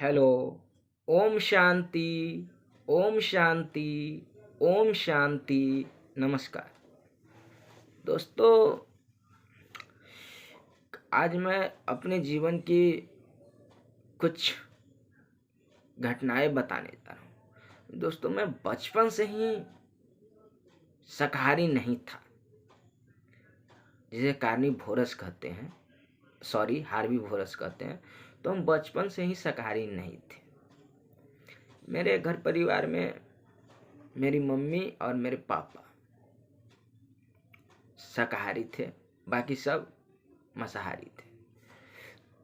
Hello. Om Shanti. Om Shanti. Om Shanti. नमस्कार दोस्तों, आज मैं अपने जीवन की कुछ घटनाएं बताने जा रहा हूँ। दोस्तों, मैं बचपन से ही शाकाहारी नहीं था, जिसे कार्निवोरस कहते हैं, सॉरी हार्बीवोरस कहते हैं। तो हम बचपन से ही शाकाहारी नहीं थे। मेरे घर परिवार में मेरी मम्मी और मेरे पापा शाकाहारी थे, बाकी सब मांसाहारी थे।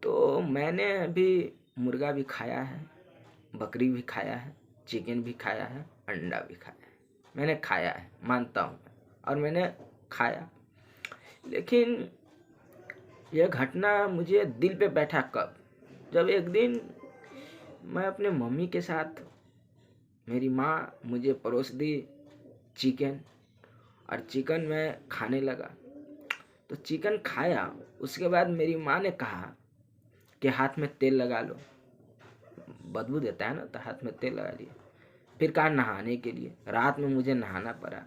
तो मैंने अभी मुर्गा भी खाया है, बकरी भी खाया है, चिकन भी खाया है, अंडा भी खाया है। मैंने खाया है, मानता हूँ और मैंने खाया। लेकिन यह घटना मुझे दिल पे बैठा कब, जब एक दिन मैं अपने मम्मी के साथ, मेरी माँ मुझे परोस दी चिकन, और चिकन मैं खाने लगा। तो चिकन खाया, उसके बाद मेरी माँ ने कहा कि हाथ में तेल लगा लो, बदबू देता है ना, तो हाथ में तेल लगा लिया। फिर कहा नहाने के लिए, रात में मुझे नहाना पड़ा।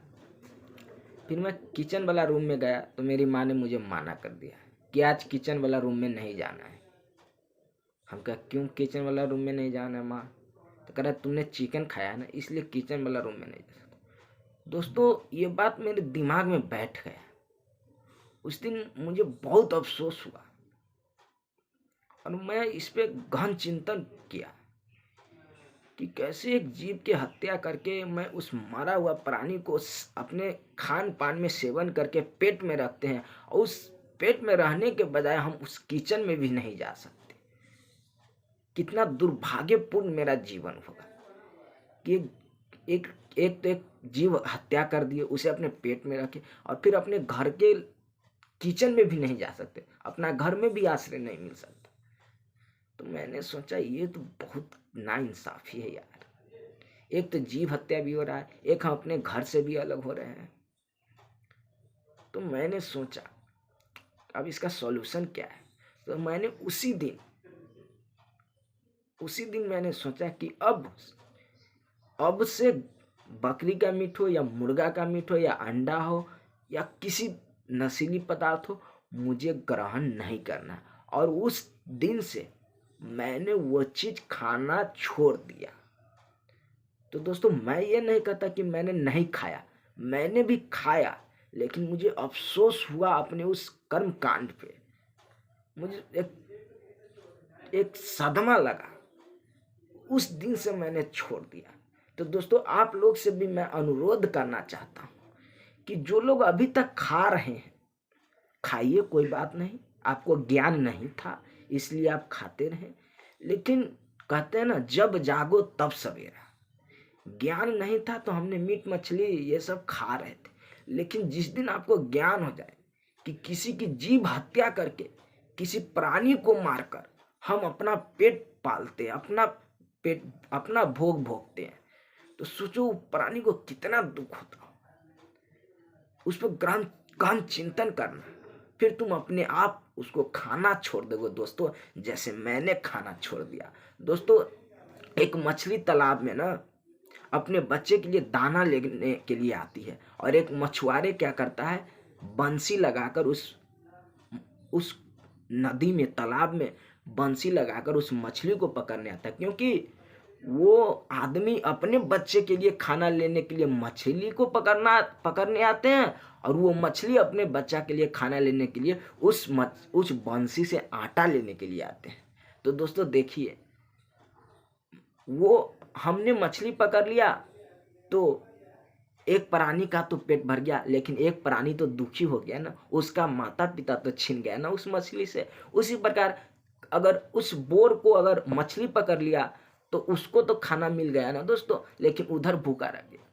फिर मैं किचन वाला रूम में गया तो मेरी माँ ने मुझे माना कर दिया कि आज किचन वाला रूम में नहीं जाना है। हम कहा क्यों किचन वाला रूम में नहीं जाना है माँ? तो कह रहा तुमने चिकन खाया ना, इसलिए किचन वाला रूम में नहीं जा सकता। दोस्तों, ये बात मेरे दिमाग में बैठ गया। उस दिन मुझे बहुत अफसोस हुआ और मैं इस पे गहन चिंतन किया कि कैसे एक जीव की हत्या करके मैं उस मरा हुआ प्राणी को अपने खान पान में सेवन करके पेट में रखते हैं, और उस पेट में रहने के बजाय हम उस किचन में भी नहीं जा सकते। कितना दुर्भाग्यपूर्ण मेरा जीवन होगा कि एक एक तो एक जीव हत्या कर दिए, उसे अपने पेट में रखे, और फिर अपने घर के किचन में भी नहीं जा सकते, अपना घर में भी आश्रय नहीं मिल सकता। तो मैंने सोचा ये तो बहुत नाइंसाफी है यार। एक तो जीव हत्या भी हो रहा है, एक हम अपने घर से भी अलग हो रहे हैं। तो मैंने सोचा अब इसका सॉल्यूशन क्या है। तो मैंने उसी दिन मैंने सोचा कि अब से बकरी का मीट हो या मुर्गा का मीट हो या अंडा हो या किसी नशीली पदार्थ हो, मुझे ग्रहण नहीं करना। और उस दिन से मैंने वो चीज खाना छोड़ दिया। तो दोस्तों, मैं ये नहीं कहता कि मैंने नहीं खाया, मैंने भी खाया, लेकिन मुझे अफसोस हुआ अपने उस कर्म कांड पे। मुझे एक सदमा लगा। उस दिन से मैंने छोड़ दिया। तो दोस्तों, आप लोग से भी मैं अनुरोध करना चाहता हूँ कि जो लोग अभी तक खा रहे हैं, खाइए, कोई बात नहीं। आपको ज्ञान नहीं था इसलिए आप खाते रहे, लेकिन कहते हैं ना, जब जागो तब सवेरा। ज्ञान नहीं था तो हमने मीट मछली ये सब खा रहे थे, लेकिन जिस दिन आपको ज्ञान हो जाए कि किसी की जीव हत्या करके, किसी प्राणी को मारकर हम अपना पेट पालते हैं, अपना भोग भोगते हैं, तो सोचो प्राणी को कितना दुख होता हो। उस पर गहन गहन चिंतन करना, फिर तुम अपने आप उसको खाना छोड़ दोगे दोस्तों, जैसे मैंने खाना छोड़ दिया। दोस्तों, एक मछली तालाब में ना अपने बच्चे के लिए दाना लेने के लिए आती है, और एक मछुआरे क्या करता है, बंसी लगाकर उस नदी में, तालाब में बंसी लगाकर उस मछली को पकड़ने आता है, क्योंकि वो आदमी अपने बच्चे के लिए खाना लेने के लिए मछली को पकड़ने आते हैं, और वो मछली अपने बच्चा के लिए खाना लेने के लिए उस बंसी से आटा लेने के लिए आते हैं। तो दोस्तों देखिए, वो हमने मछली पकड़ लिया तो एक प्राणी का तो पेट भर गया, लेकिन एक प्राणी तो दुखी हो गया ना, उसका माता पिता तो छिन गया ना उस मछली से। उसी प्रकार अगर उस बोर को अगर मछली पकड़ लिया तो उसको तो खाना मिल गया ना दोस्तों, लेकिन उधर भूखा रह गया।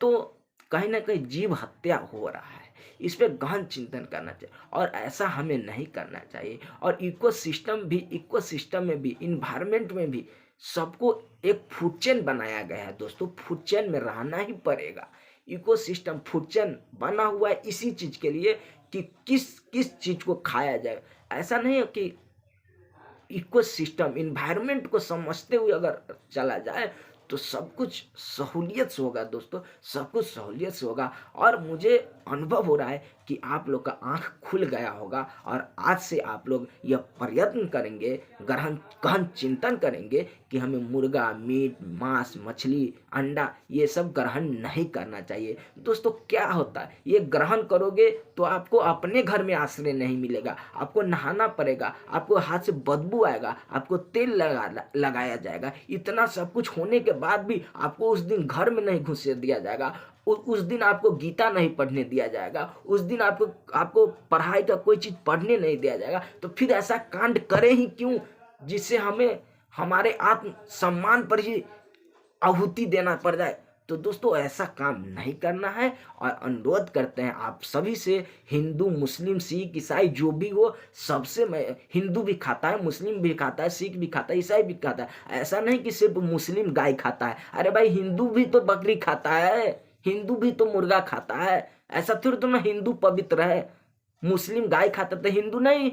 तो कहीं ना कहीं जीव हत्या हो रहा है, इस पे गहन चिंतन करना चाहिए, और ऐसा हमें नहीं करना चाहिए। और इकोसिस्टम में भी, इन्वायरमेंट में भी सबको एक फूड चेन बनाया गया है दोस्तों। फूड चेन में रहना ही पड़ेगा। इकोसिस्टम फूड चेन बना हुआ है इसी चीज के लिए कि किस किस चीज को खाया जाए। ऐसा नहीं है कि इकोसिस्टम इन्वायरमेंट को समझते हुए अगर चला जाए तो सब कुछ सहूलियत से होगा दोस्तों, सब कुछ सहूलियत से होगा। और मुझे अनुभव हो रहा है कि आप लोग का आंख खुल गया होगा और आज से आप लोग यह प्रयत्न करेंगे, गहन चिंतन करेंगे कि हमें मुर्गा, मीट, मांस, मछली, अंडा ये सब ग्रहण नहीं करना चाहिए। दोस्तों क्या होता है, ये ग्रहण करोगे तो आपको अपने घर में आश्रय नहीं मिलेगा, आपको नहाना पड़ेगा, आपको हाथ से बदबू आएगा, आपको तेल लगाया जाएगा। इतना सब कुछ होने के बाद भी आपको उस दिन घर में नहीं घुसे दिया जाएगा, उस दिन आपको गीता नहीं पढ़ने दिया जाएगा, उस दिन आपको पढ़ाई का कोई चीज पढ़ने नहीं दिया जाएगा। तो फिर ऐसा कांड करें ही क्यों जिससे हमें हमारे आत्म सम्मान पर ही आहुति देना पड़ जाए। तो दोस्तों ऐसा काम नहीं करना है और अनुरोध करते हैं आप सभी से, हिंदू, मुस्लिम, सिख, ईसाई जो भी हो, सबसे मैं, हिंदू भी खाता है, मुस्लिम भी खाता है, सिख भी खाता है, ईसाई भी खाता है। ऐसा नहीं कि सिर्फ मुस्लिम गाय खाता है, अरे भाई हिंदू भी तो बकरी खाता है, हिंदू भी तो मुर्गा खाता है। ऐसा थोड़ी तो ना हिंदू पवित्र है, मुस्लिम गाय खाता तो हिंदू नहीं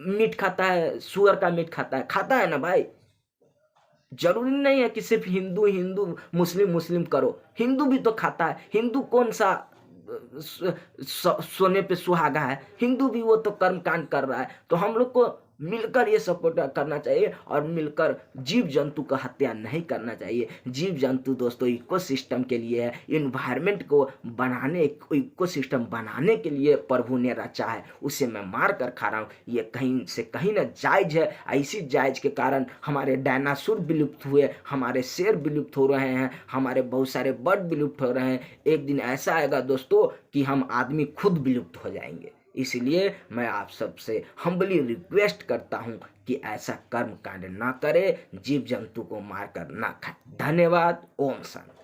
मीट खाता है, सुअर का मीट खाता है ना भाई। जरूरी नहीं है कि सिर्फ हिंदू हिंदू मुस्लिम मुस्लिम करो, हिंदू भी तो खाता है। हिंदू कौन सा सोने पे सुहागा है, हिंदू भी वो तो कर्म कांड कर रहा है। तो हम लोग को मिलकर ये सपोर्ट करना चाहिए और मिलकर जीव जंतु का हत्या नहीं करना चाहिए। जीव जंतु दोस्तों इकोसिस्टम के लिए है, इन्वायरमेंट को बनाने, इकोसिस्टम बनाने के लिए प्रभु ने रचा है, उसे मैं मार कर खा रहा हूँ। ये कहीं से कहीं ना जायज है। ऐसी जायज के कारण हमारे डायनासोर विलुप्त हुए, हमारे शेर विलुप्त हो रहे हैं, हमारे बहुत सारे बर्ड विलुप्त हो रहे हैं। एक दिन ऐसा आएगा दोस्तों कि हम आदमी खुद विलुप्त हो जाएंगे। इसलिए मैं आप सबसे हम्बली रिक्वेस्ट करता हूं कि ऐसा कर्म कांड ना करें, जीव जंतु को मारकर ना खाएं। धन्यवाद। ओम शांति।